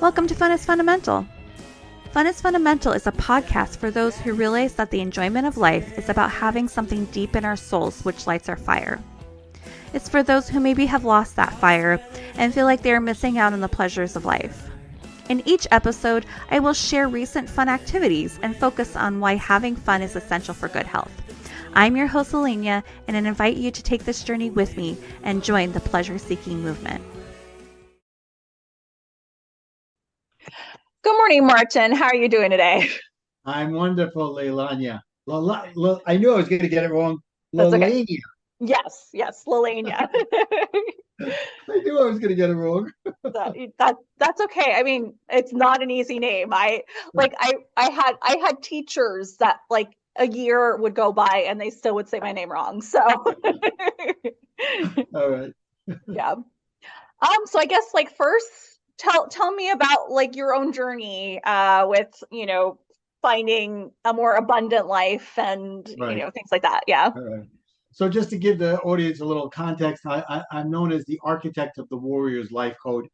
Welcome to Fun is Fundamental. Fun is Fundamental is a podcast for those who realize that the enjoyment of life is about having something deep in our souls which lights our fire. It's for those who maybe have lost that fire and feel like they are missing out on the pleasures of life. In each episode, I will share recent fun activities and focus on why having fun is essential for good health. I'm your host, Alenia, and I invite you to take this journey with me and join the pleasure-seeking movement. Good morning, Martin. How are you doing today? I'm wonderful, Leilania. I knew I was going to get it wrong. That's okay. Lelania. Yes, Lelania. I knew I was going to get it wrong. That's okay. I mean, it's not an easy name. I had teachers that like a year would go by and they still would say my name wrong. So All right. yeah. So I guess like first tell me about like your own journey with, finding a more abundant life and, things like that. Yeah. All right. So just to give the audience a little context, I'm known as the architect of the Warriors L.I.F.E code.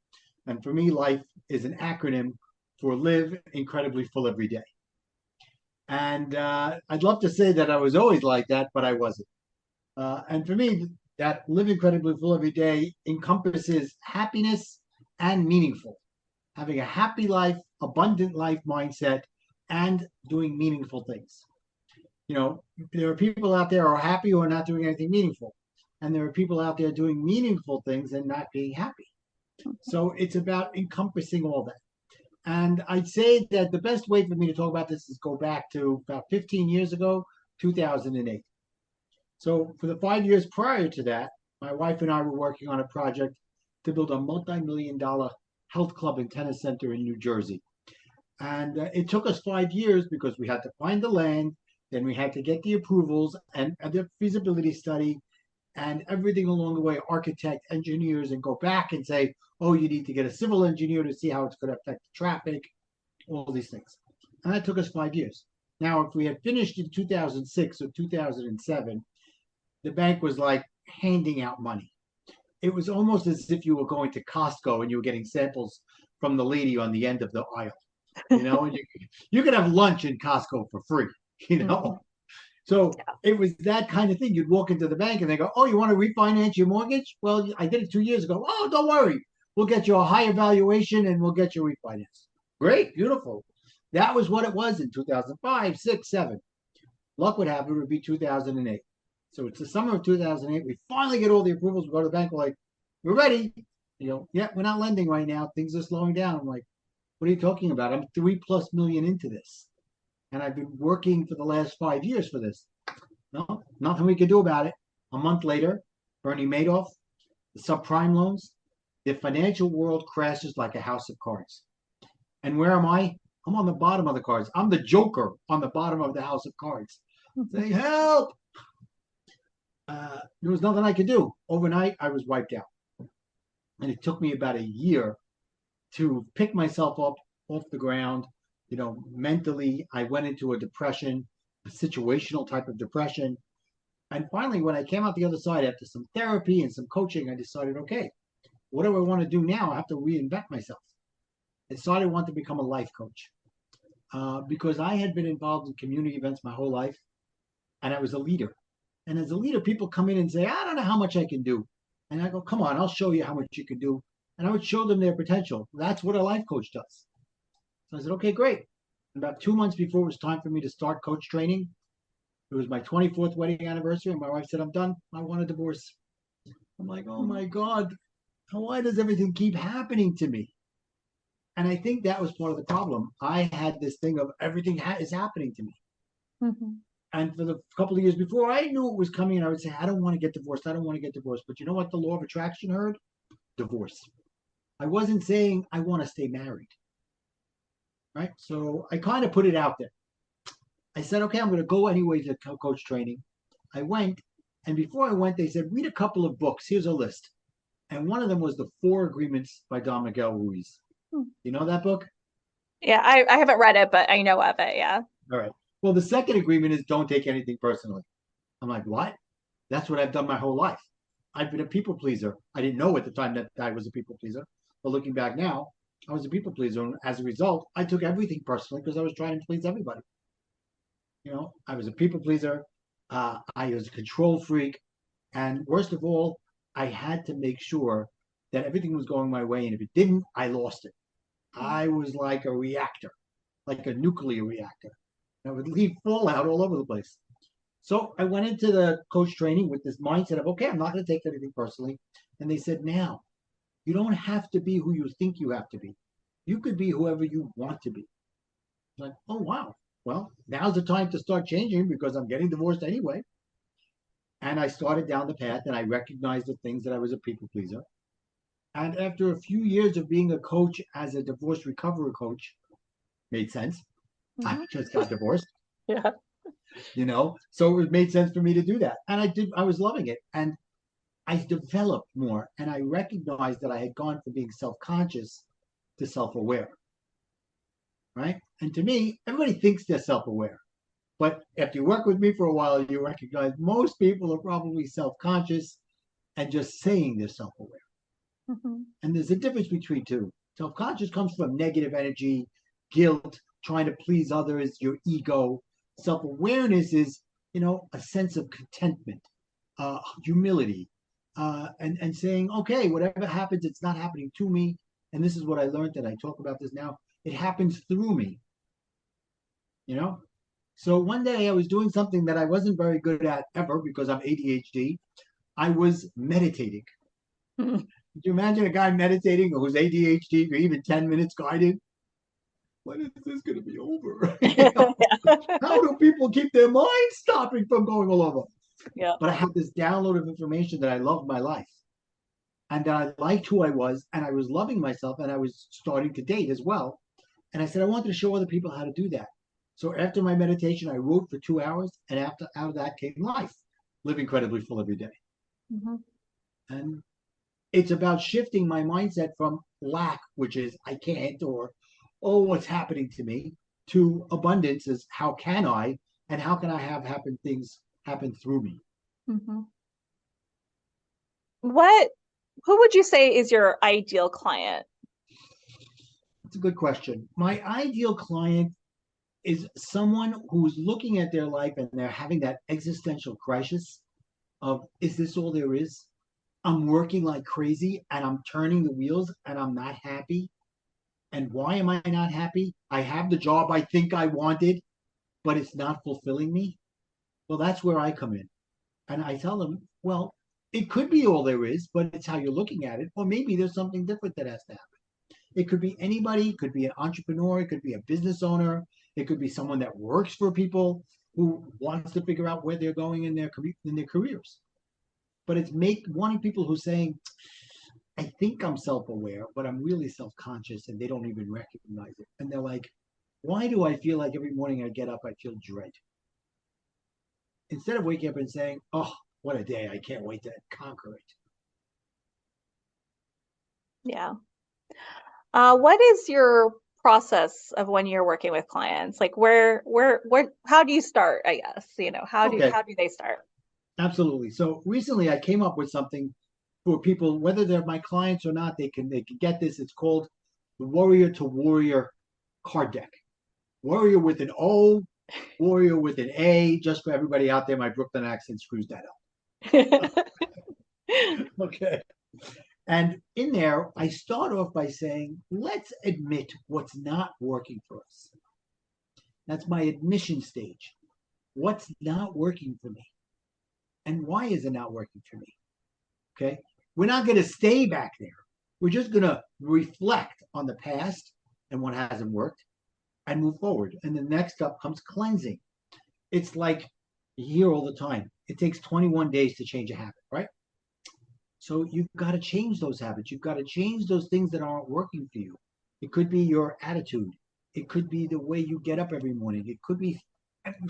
And for me, life is an acronym for live incredibly full every day. And I'd love to say that I was always like that, but I wasn't. And for me, that live incredibly full every day encompasses happiness and meaningful. Having a happy life, abundant life mindset, and doing meaningful things. There are people out there who are happy who are not doing anything meaningful. And there are people out there doing meaningful things and not being happy. So it's about encompassing all that. And I'd say that the best way for me to talk about this is go back to about 15 years ago, 2008. So for the 5 years prior to that, my wife and I were working on a project to build a multi-million-dollar health club and tennis center in New Jersey. And it took us 5 years because we had to find the land, then we had to get the approvals and the feasibility study and everything along the way, architect, engineers, and go back and say, oh, you need to get a civil engineer to see how it's going to affect the traffic, all these things. And that took us 5 years. Now, if we had finished in 2006 or 2007, the bank was like handing out money. It was almost as if you were going to Costco and you were getting samples from the lady on the end of the aisle. And you could have lunch in Costco for free, Mm-hmm. So it was that kind of thing. You'd walk into the bank and they go, oh, you want to refinance your mortgage? Well, I did it 2 years ago. Oh, don't worry. We'll get you a higher valuation and we'll get you refinance. Great, beautiful. That was what it was in 2005, 6, 7. Luck would have it would be 2008. So it's the summer of 2008. We finally get all the approvals. We go to the bank. We're like, we're ready. Yeah, we're not lending right now. Things are slowing down. I'm like, what are you talking about? I'm $3+ million into this. And I've been working for the last 5 years for this. No, nothing we could do about it. A month later, Bernie Madoff, the subprime loans, the financial world crashes like a house of cards. And where am I? I'm on the bottom of the cards. I'm the joker on the bottom of the house of cards. Saying, help! There was nothing I could do. Overnight, I was wiped out. And it took me about a year to pick myself up off the ground. Mentally, I went into a depression, a situational type of depression. And finally, when I came out the other side after some therapy and some coaching, I decided, okay, what do I want to do now? I have to reinvent myself. I decided I wanted to become a life coach because I had been involved in community events my whole life, and I was a leader. And as a leader, people come in and say, I don't know how much I can do. And I go, come on, I'll show you how much you can do. And I would show them their potential. That's what a life coach does. So I said, okay, great. About 2 months before it was time for me to start coach training, it was my 24th wedding anniversary, and my wife said, I'm done. I want a divorce. I'm like, oh my God, why does everything keep happening to me? And I think that was part of the problem. I had this thing of everything is happening to me. Mm-hmm. And for the couple of years before, I knew it was coming, and I would say, I don't want to get divorced. I don't want to get divorced. But you know what the law of attraction heard? Divorce. I wasn't saying I want to stay married. Right? So I kind of put it out there. I said, okay, I'm going to go anyway to coach training. I went, and before I went, they said, read a couple of books. Here's a list. And one of them was The 4 Agreements by Don Miguel Ruiz. You know that book? Yeah, I haven't read it, but I know of it, yeah. All right. Well, the second agreement is don't take anything personally. I'm like, what? That's what I've done my whole life. I've been a people pleaser. I didn't know at the time that I was a people pleaser. But looking back now, I was a people pleaser. And as a result, I took everything personally because I was trying to please everybody. I was a people pleaser. I was a control freak. And worst of all, I had to make sure that everything was going my way. And if it didn't, I lost it. I was like a reactor, like a nuclear reactor. I would leave fallout all over the place. So I went into the coach training with this mindset of, okay, I'm not going to take anything personally. And they said, now, you don't have to be who you think you have to be. You could be whoever you want to be. I'm like, oh, wow. Well, now's the time to start changing because I'm getting divorced anyway. And I started down the path and I recognized the things that I was a people pleaser. And after a few years of being a coach as a divorce recovery coach, made sense. I just got divorced. Yeah. So it made sense for me to do that. And I was loving it. And I developed more and I recognized that I had gone from being self-conscious to self-aware. Right. And to me, everybody thinks they're self-aware. But after you work with me for a while, you recognize most people are probably self-conscious and just saying they're self-aware. And there's a difference between two. Self-conscious comes from negative energy, guilt, trying to please others, your ego. Self-awareness is, a sense of contentment, humility, and saying, okay, whatever happens, it's not happening to me. And this is what I learned, and I talk about this now. It happens through me. So one day I was doing something that I wasn't very good at ever because I'm ADHD. I was meditating. Could you imagine a guy meditating who's ADHD for even 10 minutes guided? When is this going to be over? How do people keep their minds stopping from going all over? Yeah. But I had this download of information that I loved my life and that I liked who I was and I was loving myself and I was starting to date as well. And I said, I wanted to show other people how to do that. So after my meditation, I wrote for 2 hours and out of that came life, live incredibly full every day. And it's about shifting my mindset from lack, which is I can't, or oh, what's happening to me, to abundance is how can I, and how can I have things happen through me. Who would you say is your ideal client? That's a good question. My ideal client is someone who's looking at their life and they're having that existential crisis of, is this all there is? I'm working like crazy and I'm turning the wheels and I'm not happy. And why am I not happy? I have the job I think I wanted, but it's not fulfilling me. Well, that's where I come in. And I tell them, well, it could be all there is, but it's how you're looking at it. Or maybe there's something different that has to happen. It could be anybody, it could be an entrepreneur, it could be a business owner, it could be someone that works for people who wants to figure out where they're going in their careers. But it's wanting people who saying, I think I'm self-aware, but I'm really self-conscious and they don't even recognize it. And they're like, why do I feel like every morning I get up, I feel dread? Instead of waking up and saying, oh, what a day, I can't wait to conquer it. Yeah. What is your process of when you're working with clients? Like how do you start, I guess? How do they start? Absolutely. So recently I came up with something for people, whether they're my clients or not, they can get this. It's called the Warrior to Worrier card deck. Worrier with an O, Warrior with an A, just for everybody out there, my Brooklyn accent screws that up. Okay. And in there, I start off by saying, let's admit what's not working for us. That's my admission stage. What's not working for me? And why is it not working for me? Okay. We're not going to stay back there. We're just going to reflect on the past and what hasn't worked and move forward. And the next up comes cleansing. It's like you hear all the time. It takes 21 days to change a habit, right? So you've got to change those habits. You've got to change those things that aren't working for you. It could be your attitude. It could be the way you get up every morning. It could be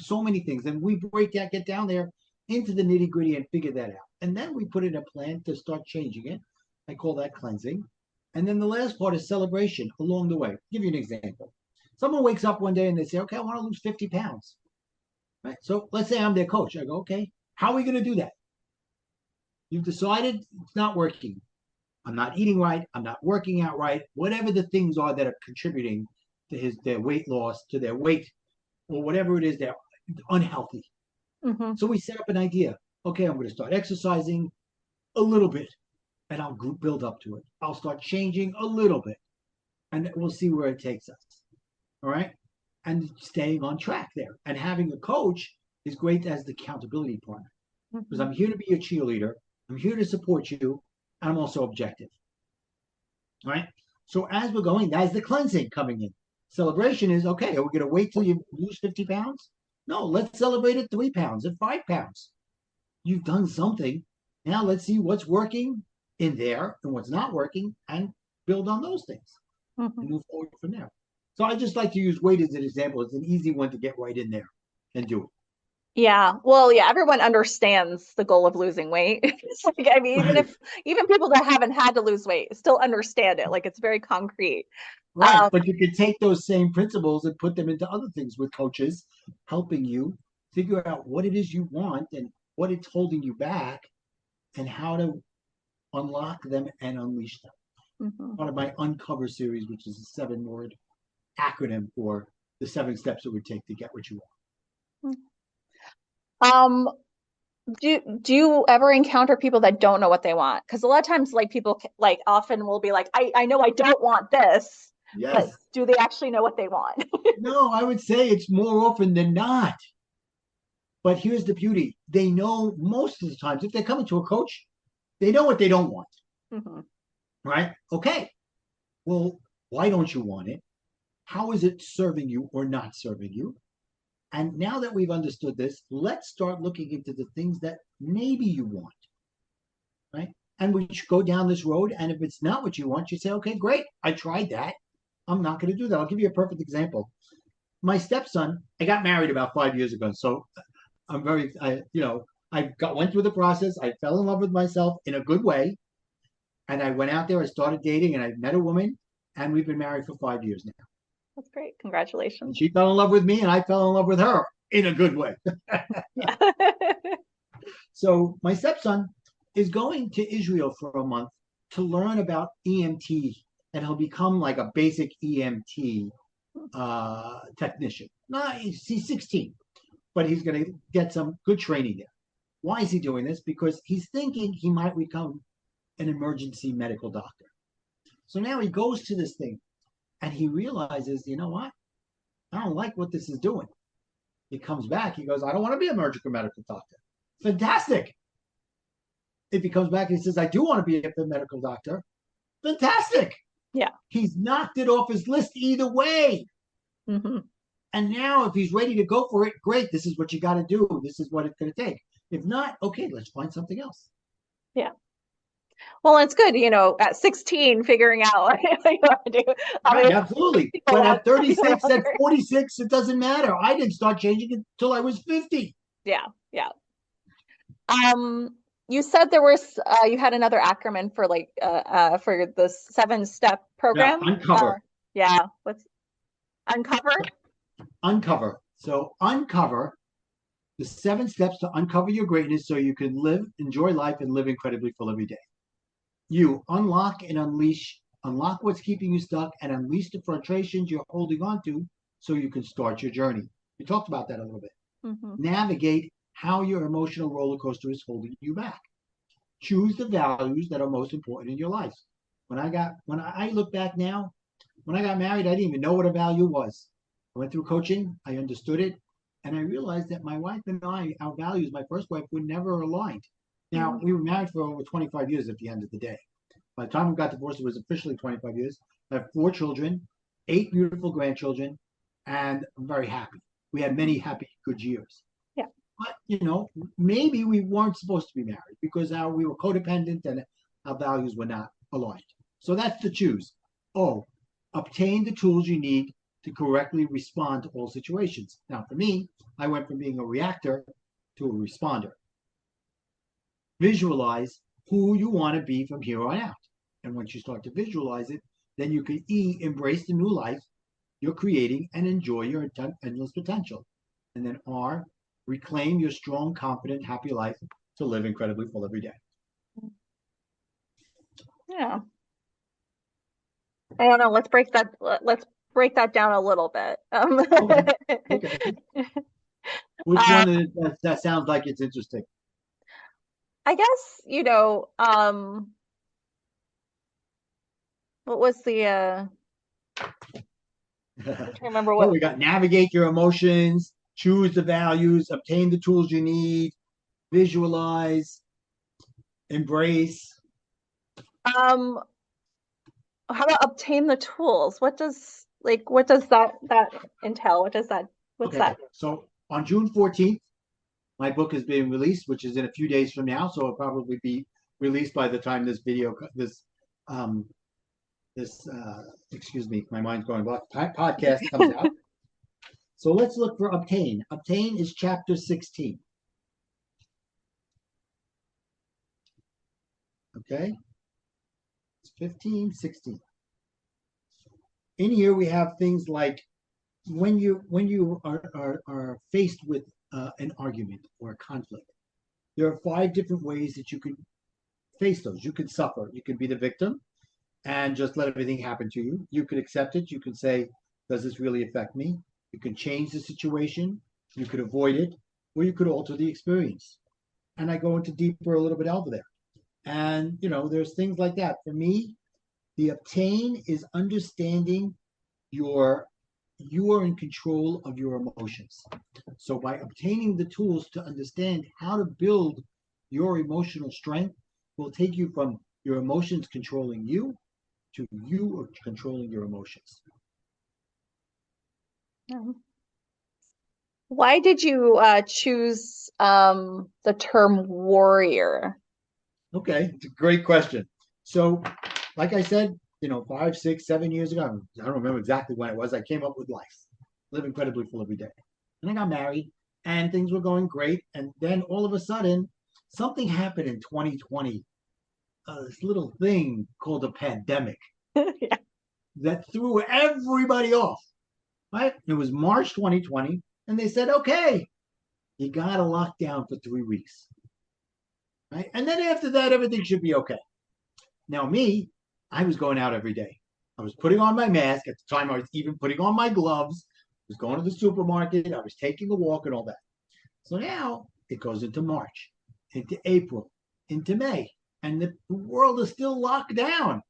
so many things. And we get down there into the nitty gritty and figure that out. And then we put in a plan to start changing it. I call that cleansing. And then the last part is celebration along the way. I'll give you an example. Someone wakes up one day and they say, okay, I want to lose 50 pounds. Right? So let's say I'm their coach. I go, okay, how are we going to do that? You've decided it's not working. I'm not eating right. I'm not working out right. Whatever the things are that are contributing to their weight loss, to their weight, or whatever it is, they're unhealthy. Mm-hmm. So we set up an idea. Okay, I'm going to start exercising a little bit, and I'll build up to it. I'll start changing a little bit, and we'll see where it takes us. All right, and staying on track there, and having a coach is great as the accountability partner, because I'm here to be your cheerleader. I'm here to support you. And I'm also objective. All right. So as we're going, that's the cleansing coming in. Celebration is okay. Are we going to wait till you lose 50 pounds? No, let's celebrate at 3 pounds, at 5 pounds. You've done something. Now let's see what's working in there and what's not working and build on those things and move forward from there. So I just like to use weight as an example. It's an easy one to get right in there and do it. Yeah. Well, yeah, everyone understands the goal of losing weight. It's like, I mean, even people that haven't had to lose weight still understand it. Like, it's very concrete. Right. But you can take those same principles and put them into other things with coaches helping you figure out what it is you want and what it's holding you back and how to unlock them and unleash them. Part of my Uncover series, which is a 7-word acronym for the 7 steps it would take to get what you want. Do you ever encounter people that don't know what they want? Because a lot of times, like, people like often will be like, I know I don't want this. Yes. But do they actually know what they want? No, I would say it's more often than not. But here's the beauty. They know most of the times, if they're coming to a coach, they know what they don't want. Right? Okay. Well, why don't you want it? How is it serving you or not serving you? And now that we've understood this, let's start looking into the things that maybe you want. Right? And we should go down this road. And if it's not what you want, you say, okay, great. I tried that. I'm not going to do that. I'll give you a perfect example. My stepson, I got married about 5 years ago. So I'm very, went through the process. I fell in love with myself in a good way. And I went out there, I started dating, and I met a woman, and we've been married for 5 years now. That's great. Congratulations. And she fell in love with me, and I fell in love with her in a good way. So my stepson is going to Israel for a month to learn about EMT, and he'll become like a basic EMT technician. No, he's 16, but he's going to get some good training there. Why is he doing this? Because he's thinking he might become an emergency medical doctor. So now he goes to this thing and he realizes, you know what? I don't like what this is doing. He comes back. He goes, I don't want to be a emergency medical doctor. Fantastic. If he comes back and he says, I do want to be a medical doctor. Fantastic. Yeah. He's knocked it off his list either way. And now if he's ready to go for it, great. This is what you got to do. This is what it's going to take. If not, okay, let's find something else. Yeah. Well, it's good, at 16, figuring out what you want to do. Right, absolutely. But at 36, at 46, it doesn't matter. I didn't start changing it until I was 50. Yeah. You said there was, you had another acronym for for the 7-step program. Yeah, Uncover. What's Uncover? Uncover. So Uncover, the 7 steps to uncover your greatness so you can enjoy life, and live incredibly full every day. You unlock and unlock what's keeping you stuck, and unleash the frustrations you're holding on to so you can start your journey. We talked about that a little bit. Navigate how your emotional roller coaster is holding you back. Choose the values that are most important in your life. When I look back now, when I got married, I didn't even know what a value was. I went through coaching, I understood it, and I realized that my wife and I, our values, my first wife, were never aligned. Now, we were married for over 25 years at the end of the day. By the time we got divorced, it was officially 25 years. I have 4 children, 8 beautiful grandchildren, and I'm very happy. We had many happy, good years. Yeah. But, maybe we weren't supposed to be married because we were codependent and our values were not aligned. So that's the choose. Obtain the tools you need to correctly respond to all situations. Now, for me, I went from being a reactor to a responder. Visualize who you want to be from here on out. And once you start to visualize it, then you can embrace the new life you're creating and enjoy your endless potential. And then R, reclaim your strong, confident, happy life to live incredibly full every day. Yeah. I don't know. Let's break that down a little bit. Okay. Which one is that sounds like it's interesting? I guess, what was the I'm trying to remember Well, what we got navigate your emotions, choose the values, obtain the tools you need, visualize, embrace. How about obtain the tools? What does that entail? What's Okay, that? so on June 14th, my book is being released, which is in a few days from now. So it'll probably be released by the time um, excuse me, my mind's going blank, podcast comes out. So let's look for obtain. Obtain is chapter 16. Okay, it's 15, 16. In here we have things like when you are faced with an argument or a conflict, there are 5 different ways that you can face those. You could suffer. You could be the victim and just let everything happen to you. You could accept it. You could say, does this really affect me? You can change the situation. You could avoid it, or you could alter the experience. And I go into deeper a little bit over there. And, there's things like that. For me, the obtain is understanding you are in control of your emotions. So by obtaining the tools to understand how to build your emotional strength will take you from your emotions controlling you to you controlling your emotions. Why did you choose the term warrior? Okay, it's a great question. So, like I said, 5, 6, 7 years ago, I don't remember exactly when it was, I came up with life, live incredibly full every day. And I got married and things were going great. And then all of a sudden, something happened in 2020, this little thing called a pandemic Yeah. that threw everybody off, right? It was March 2020, and they said, okay, you got to lock down for 3 weeks, right? And then after that, everything should be okay. Now, me, I was going out every day. I was putting on my mask. At the time, I was even putting on my gloves. I was going to the supermarket. I was taking a walk and all that. So now it goes into March, into April, into May, and the world is still locked down.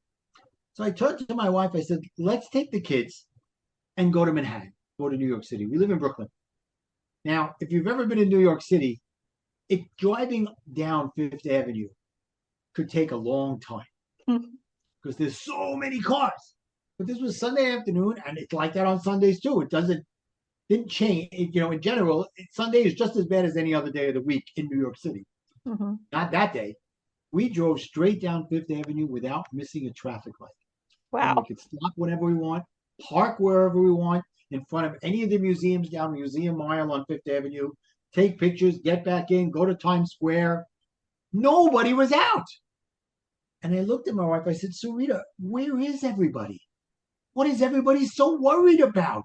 So I turned to my wife. I said, let's take the kids and go to Manhattan, go to New York City. We live in Brooklyn. Now, if you've ever been in New York City, driving down Fifth Avenue could take a long time because there's so many cars. But this was Sunday afternoon, and it's like that on Sundays too. Didn't change. In general, Sunday is just as bad as any other day of the week in New York City. Mm-hmm. Not that day. We drove straight down Fifth Avenue without missing a traffic light. Wow. And we could stop whenever we want, park wherever we want, in front of any of the museums down Museum Mile on Fifth Avenue, take pictures, get back in, go to Times Square. Nobody was out. And I looked at my wife. I said, Sarita, where is everybody? What is everybody so worried about?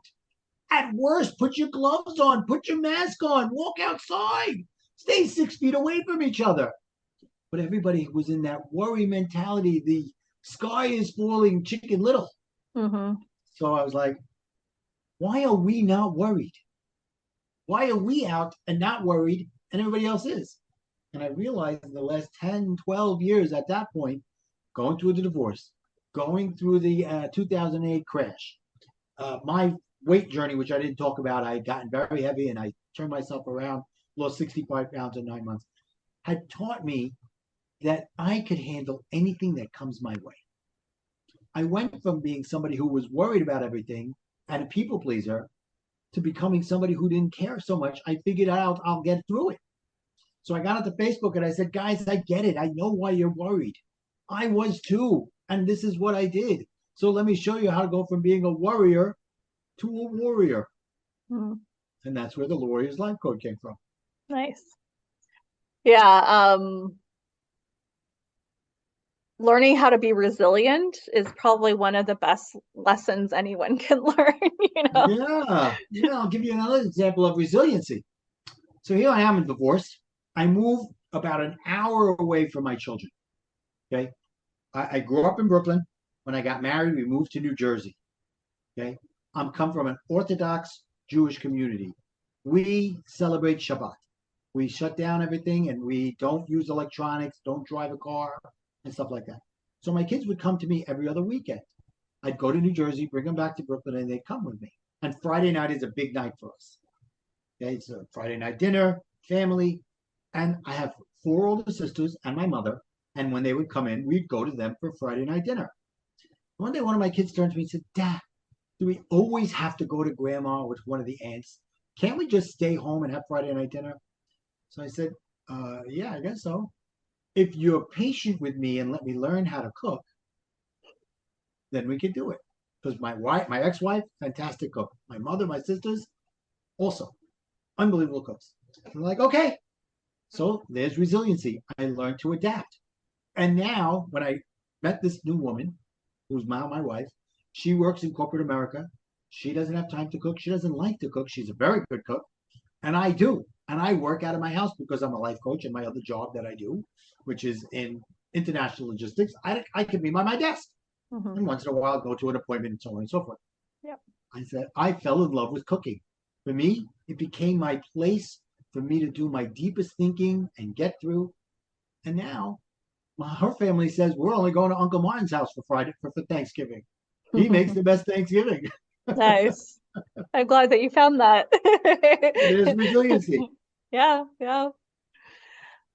At worst, put your gloves on, put your mask on, walk outside, stay 6 feet away from each other. But everybody was in that worry mentality. The sky is falling, Chicken Little. Mm-hmm. So I was like, why are we not worried? Why are we out and not worried and everybody else is? And I realized in the last 10, 12 years at that point, going through the divorce, going through the 2008 crash, my weight journey, which I didn't talk about, I had gotten very heavy and I turned myself around, lost 65 pounds in 9 months, had taught me that I could handle anything that comes my way. I went from being somebody who was worried about everything and a people pleaser to becoming somebody who didn't care so much. I figured out I'll get through it. So I got onto Facebook and I said, guys, I get it. I know why you're worried. I was too. And this is what I did. So let me show you how to go from being a worrier to a warrior. Mm-hmm. And that's where the Warriors L.I.F.E code came from. Nice. Yeah. Learning how to be resilient is probably one of the best lessons anyone can learn, Yeah. I'll give you another example of resiliency. So here I am in divorce. I moved about an hour away from my children. Okay. I grew up in Brooklyn. When I got married, we moved to New Jersey. Okay. I'm come from an Orthodox Jewish community. We celebrate Shabbat. We shut down everything and we don't use electronics, don't drive a car, and stuff like that. So my kids would come to me every other weekend. I'd go to New Jersey, bring them back to Brooklyn, and they'd come with me. And Friday night is a big night for us. Okay, it's a Friday night dinner, family, and I have four older sisters and my mother. And when they would come in, we'd go to them for Friday night dinner. One day, one of my kids turned to me and said, "Dad, do we always have to go to grandma with one of the aunts? Can't we just stay home and have Friday night dinner?" So I said, yeah, I guess so. If you're patient with me and let me learn how to cook, then we can do it. Because my ex-wife, fantastic cook. My mother, my sisters, also unbelievable cooks. I'm like, okay. So there's resiliency. I learned to adapt. And now when I met this new woman, who's now my wife, she works in corporate America. She doesn't have time to cook. She doesn't like to cook. She's a very good cook. And I do. And I work out of my house because I'm a life coach and my other job that I do, which is in international logistics. I can be by my desk. And once in a while go to an appointment and so on and so forth. Yep. I said, I fell in love with cooking. For me, it became my place for me to do my deepest thinking and get through. And now her family says we're only going to Uncle Martin's house for Thanksgiving. He makes the best Thanksgiving. Nice. I'm glad that you found that. It is resiliency. Yeah, yeah.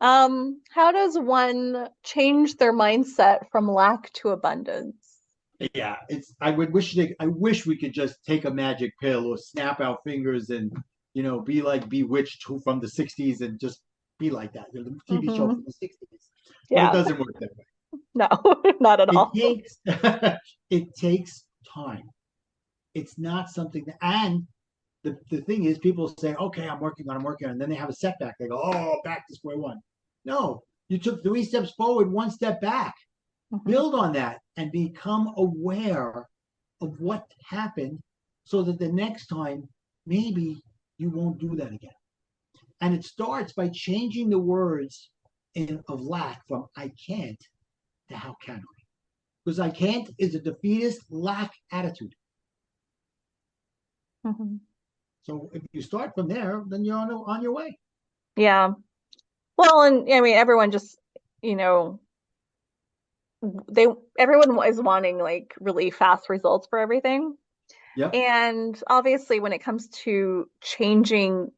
How does one change their mindset from lack to abundance? Yeah, I wish we could just take a magic pill or snap our fingers and be like Bewitched from the 60s and just be like that. The TV show from the 60s. Yeah. But it doesn't work that way. No, not at all. It takes time. It's not something that, and the thing is, people say, okay, I'm working on, and then they have a setback. They go, oh, back to square one. No, you took 3 steps forward, 1 step back. Build on that and become aware of what happened so that the next time, maybe you won't do that again. And it starts by changing the words of lack from I can't to how can I? Because I can't is a defeatist lack attitude. So if you start from there, then you're on your way. Yeah. Well, and I mean, everyone just, everyone is wanting like really fast results for everything. Yep. And obviously when it comes to changing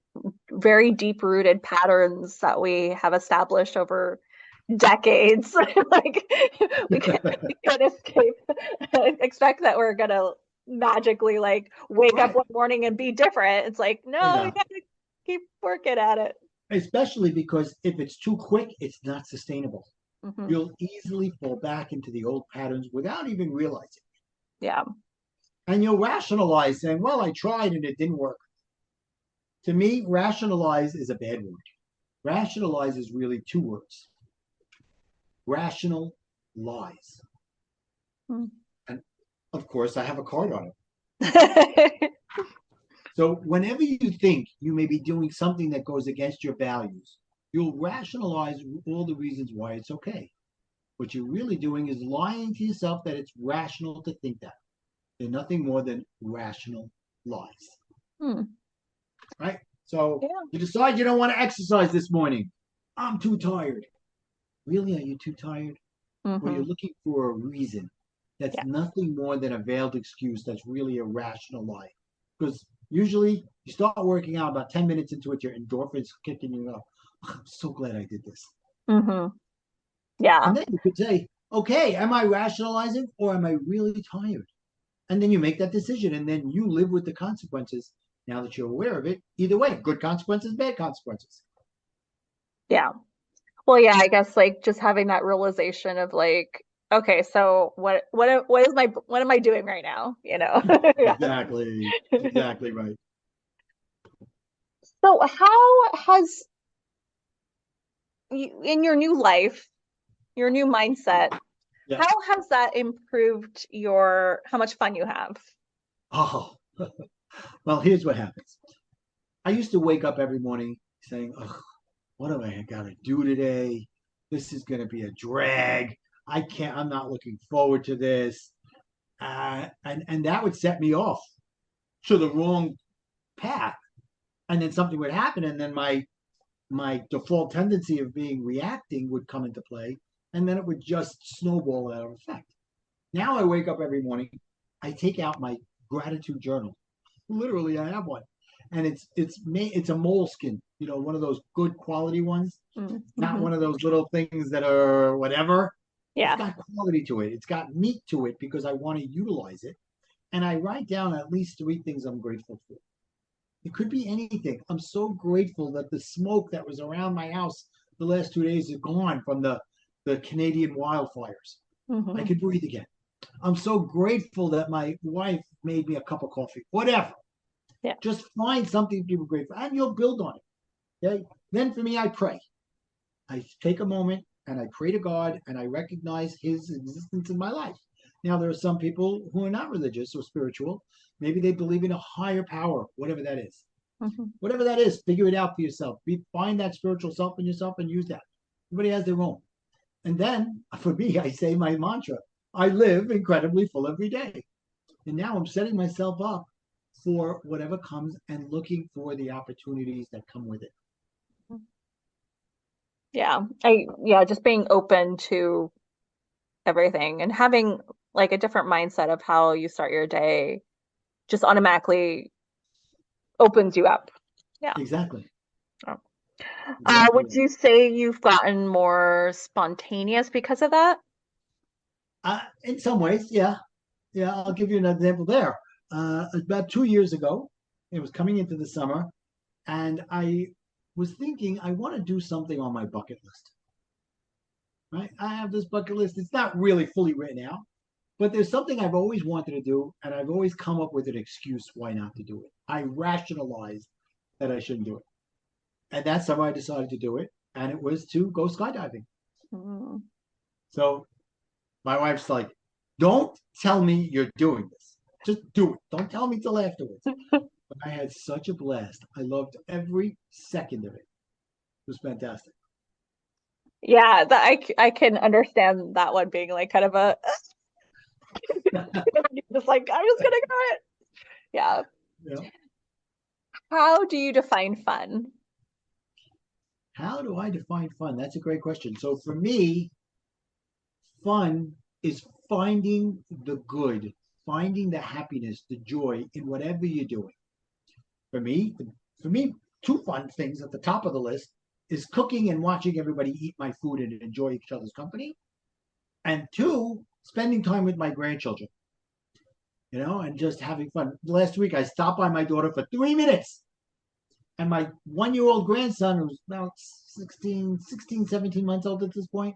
very deep-rooted patterns that we have established over decades, like we can't expect that we're gonna magically like wake up one morning and be different. It's like, no, we gotta keep working at it. Especially because if it's too quick, it's not sustainable. You'll easily fall back into the old patterns without even realizing. Yeah. And you'll rationalize saying, well, I tried and it didn't work. To me, rationalize is a bad word. Rationalize is really 2 words. Rational lies. And of course, I have a card on it. So whenever you think you may be doing something that goes against your values, you'll rationalize all the reasons why it's okay. What you're really doing is lying to yourself that it's rational to think that. They're nothing more than rational lies. Right? So you decide you don't want to exercise this morning. I'm too tired. Really? Are you too tired? Well, you're looking for a reason. That's nothing more than a veiled excuse. That's really a rational lie. Because usually you start working out about 10 minutes into it, your endorphins kicking you up. I'm so glad I did this. Yeah. And then you could say, okay, am I rationalizing or am I really tired? And then you make that decision and then you live with the consequences now that you're aware of it. Either way, good consequences, bad consequences. Yeah. Well, yeah, I guess like just having that realization of like, okay, so what am I doing right now? Exactly right. So how has in your new life, your new mindset, how has that improved how much fun you have? Oh, well, here's what happens. I used to wake up every morning saying, oh, what have I got to do today? This is going to be a drag. I'm not looking forward to this. And that would set me off to the wrong path. And then something would happen, and then my default tendency of being reacting would come into play, and then it would just snowball out of effect. Now I wake up every morning, I take out my gratitude journal. Literally, I have one, and it's a moleskin, one of those good quality ones, not one of those little things that are whatever. Yeah. It's got quality to it. It's got meat to it because I want to utilize it, and I write down at least 3 things I'm grateful for. It could be anything. I'm so grateful that the smoke that was around my house the last 2 days is gone from the Canadian wildfires. I could breathe again. I'm so grateful that my wife made me a cup of coffee. Whatever. Yeah. Just find something to be grateful, and you'll build on it. Okay. Then for me, I pray. I take a moment and I pray to God, and I recognize His existence in my life. Now, there are some people who are not religious or spiritual. Maybe they believe in a higher power, whatever that is. Whatever that is, figure it out for yourself. Find that spiritual self in yourself and use that. Everybody has their own. And then, for me, I say my mantra: I live incredibly full every day. And now I'm setting myself up for whatever comes and looking for the opportunities that come with it. Yeah. Just being open to everything and having like a different mindset of how you start your day just automatically opens you up. Yeah. Exactly. Oh. Exactly. Would you say you've gotten more spontaneous because of that? In some ways, yeah. Yeah, I'll give you an example there. About 2 years ago, it was coming into the summer, and I was thinking I want to do something on my bucket list. Right? I have this bucket list. It's not really fully written out, but there's something I've always wanted to do, and I've always come up with an excuse why not to do it. I rationalized that I shouldn't do it. And that summer I decided to do it, and it was to go skydiving. So my wife's like, don't tell me you're doing this. Just do it. Don't tell me till afterwards. But I had such a blast. I loved every second of it. It was fantastic. Yeah, I can understand that one being like kind of a just like I'm just gonna go it. Yeah. How do you define fun? How do I define fun? That's a great question. So for me, fun is finding the good, finding the happiness, the joy in whatever you're doing. For me, two fun things at the top of the list is cooking and watching everybody eat my food and enjoy each other's company. And two, spending time with my grandchildren, and just having fun. Last week, I stopped by my daughter for 3 minutes. And my 1-year-old grandson, who's about 16, 17 months old at this point,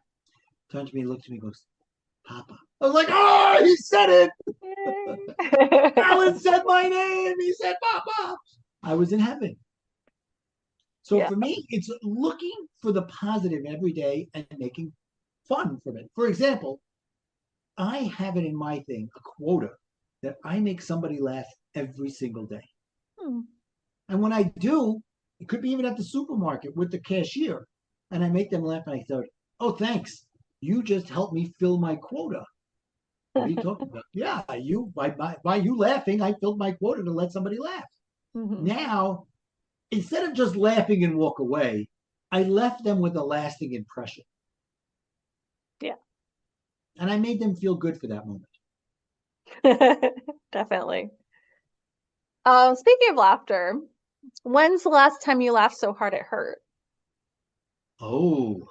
turned to me, looked at me, goes, Papa. I was like, oh, he said it. Alan said my name. He said, Papa. I was in heaven. So for me, it's looking for the positive every day and making fun from it. For example, I have it in my thing, a quota, that I make somebody laugh every single day. And when I do, it could be even at the supermarket with the cashier, and I make them laugh, and I thought, oh, thanks. You just helped me fill my quota. What are you talking about? Yeah, by you laughing, I filled my quota to let somebody laugh. Now, instead of just laughing and walk away, I left them with a lasting impression. Yeah. And I made them feel good for that moment. Definitely. Speaking of laughter, when's the last time you laughed so hard it hurt? Oh.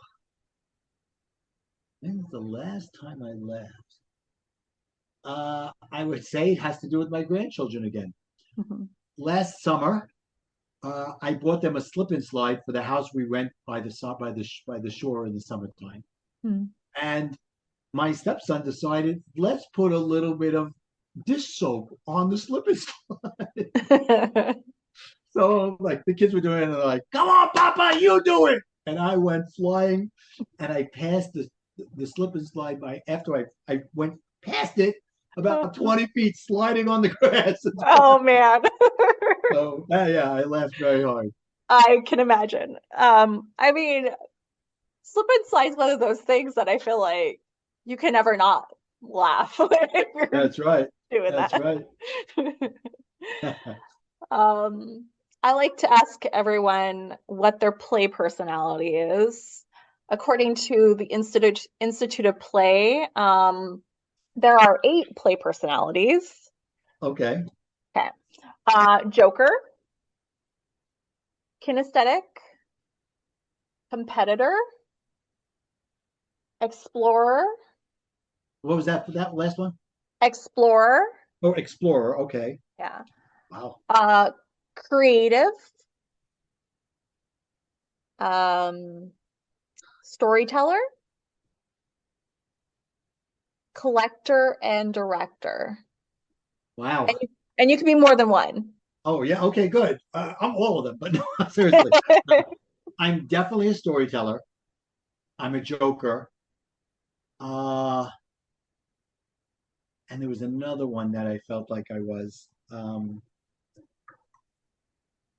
When's the last time I laughed? I would say it has to do with my grandchildren again. Last summer, I bought them a slip and slide for the house we rent by the shore in the summertime. And my stepson decided, let's put a little bit of dish soap on the slip and slide. So like the kids were doing it, and they're like, come on, Papa, you do it. And I went flying, and I passed the slip and slide by after I went past it about 20 feet sliding on the grass. Oh man. So yeah, I laughed very hard. I can imagine. I mean, slip and slide is one of those things that I feel like you can never not laugh if you're That's right. doing That's that. right. I like to ask everyone what their play personality is. According to the Institute of Play, there are 8 play personalities. Okay. Okay. Joker, kinesthetic, competitor, explorer, What was that last one? explorer, Oh, explorer. Okay. yeah, Wow. creative, um, storyteller, collector, and director. Wow. And you can be more than one. Oh yeah. Okay. Good. I'm all of them, but no, seriously, I'm definitely a storyteller. I'm a joker. Uh, and there was another one that I felt like I was.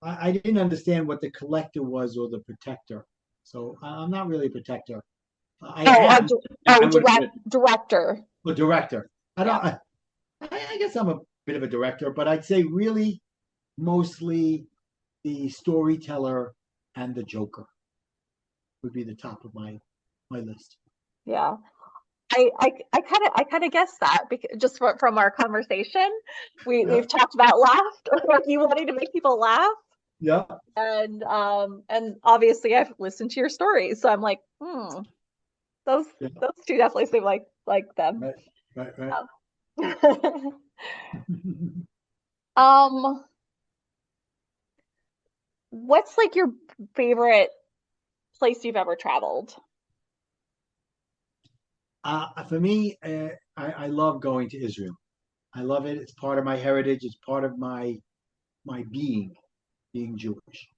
I didn't understand what the collector was or the protector. So I'm not really a protector. I am. I would have been Director. a director. I Yeah. don't. I guess I'm a bit of a director, but I'd say really mostly the storyteller and the joker would be the top of my list. Yeah. I kind of guessed that because just from our conversation, we've talked about laughter, like you wanting to make people laugh. Yeah. And obviously I've listened to your stories, so I'm like, those two definitely seem like them. Right. What's like your favorite place you've ever traveled? For me, I love going to Israel. I love it. It's part of my heritage. It's part of my being Jewish.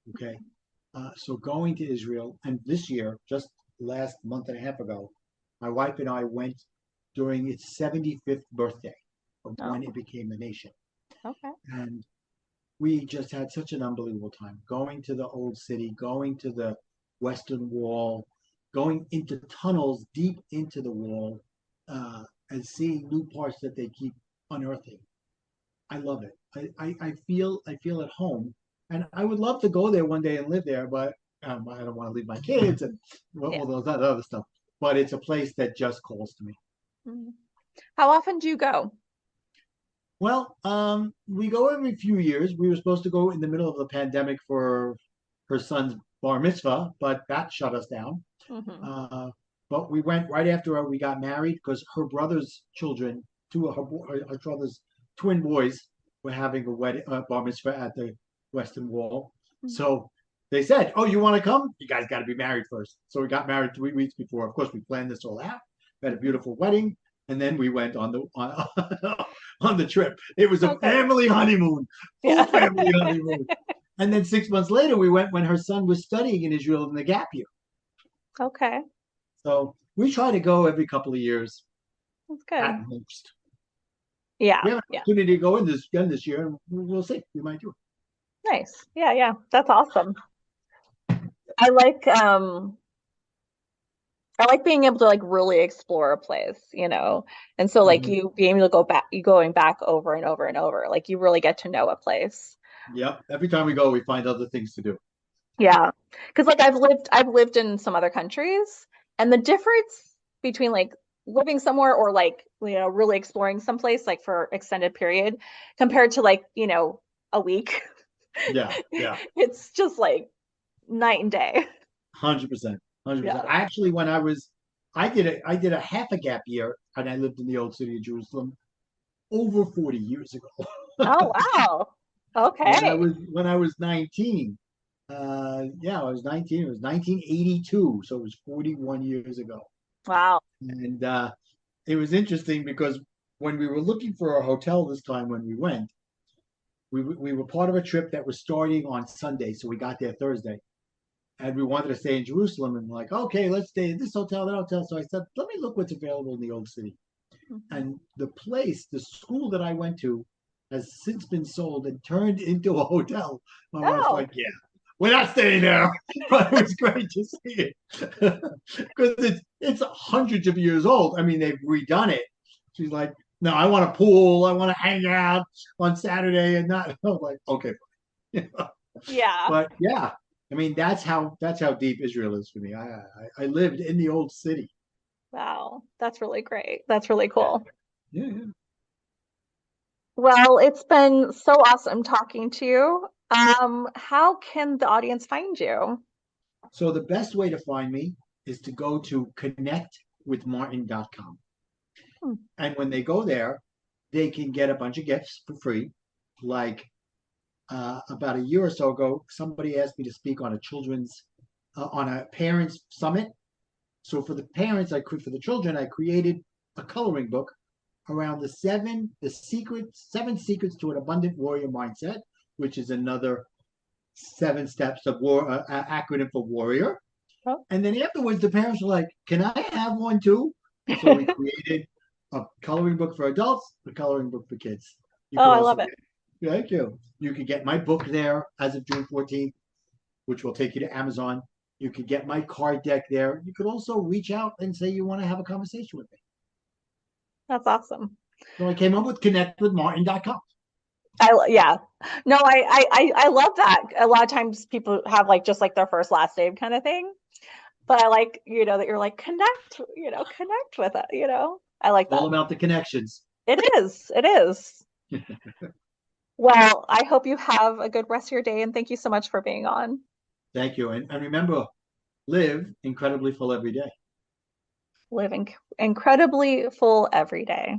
Okay. So going to Israel, and this year, just last month and a half ago, my wife and I went during its 75th birthday of when it became a nation. Okay. And we just had such an unbelievable time going to the old city, going to the Western Wall, going into tunnels deep into the wall, and seeing new parts that they keep unearthing. I love it. I feel at home, and I would love to go there one day and live there, but I don't want to leave my kids and all those that other stuff. But it's a place that just calls to me. Mm-hmm. How often do you go? Well, we go every few years. We were supposed to go in the middle of the pandemic for her son's bar mitzvah, but that shut us down. Mm-hmm. But we went right after we got married because her brother's children, two of her brother's twin boys, were having a wedding bar mitzvah at the Western Wall. Mm-hmm. So they said, "Oh, you want to come? You guys got to be married first." So we got married 3 weeks before. Of course, we planned this all out. We had a beautiful wedding, and then we went on the on the trip. It was a family honeymoon, full family honeymoon. And then 6 months later, we went when her son was studying in Israel in the gap year. Okay. So we try to go every couple of years. That's good. At most. Yeah. We have an opportunity to go in this year, and we'll see. We might do it. Nice. Yeah. That's awesome. I like being able to like really explore a place, and so like you being able to going back over and over and over, like you really get to know a place. Yep. Every time we go, we find other things to do. Yeah, because like I've lived in some other countries, and the difference between like living somewhere or like really exploring someplace like for extended period compared to like a week. Yeah. It's just like night and day. 100%. 100%. Actually, when I did a half a gap year, and I lived in the old city of Jerusalem over 40 years ago. Oh wow. Okay. When I was 19. I was 19. It was 1982, so it was 41 years ago. Wow. And it was interesting because when we were looking for a hotel this time when we went, we were part of a trip that was starting on Sunday, so we got there Thursday. And we wanted to stay in Jerusalem, and like, okay, let's stay in this hotel, that hotel. So I said, let me look what's available in the old city. Mm-hmm. And the school that I went to has since been sold and turned into a hotel. My wife's like, yeah, we're not staying there. But it was great to see it because it's hundreds of years old. I mean, they've redone it. She's like, no, I want a pool. I want to hang out on Saturday and not. I was like, okay, Yeah. but yeah, I mean, that's how deep Israel is for me. I lived in the old city. Wow. That's really great. That's really Yeah, cool. yeah. Well, it's been so awesome talking to you. How can the audience find you? So the best way to find me is to go to connectwithmartin.com. Hmm. And when they go there, they can get a bunch of gifts for free. Like about a year or so ago, somebody asked me to speak on on a parents summit. So for the parents, for the children, I created a coloring book around seven secrets to an abundant warrior mindset, which is another 7 steps of acronym for warrior. Oh. And then afterwards, the parents were like, "Can I have one too?" So we created a coloring book for adults, a coloring book for kids. You Oh, could I also love it. get, thank you. You could get my book there as of June 14th, which will take you to Amazon. You could get my card deck there. You could also reach out and say you want to have a conversation with me. That's awesome. So I came up with connectwithmartin.com. Yeah. No, I love that. A lot of times people have like just like their first last name kind of thing. But I like, that you're like connect with it, I like All that. about the connections. It is. It is. Well, I hope you have a good rest of your day and thank you so much for being on. Thank you. And remember, live incredibly full every day. Living incredibly full every day.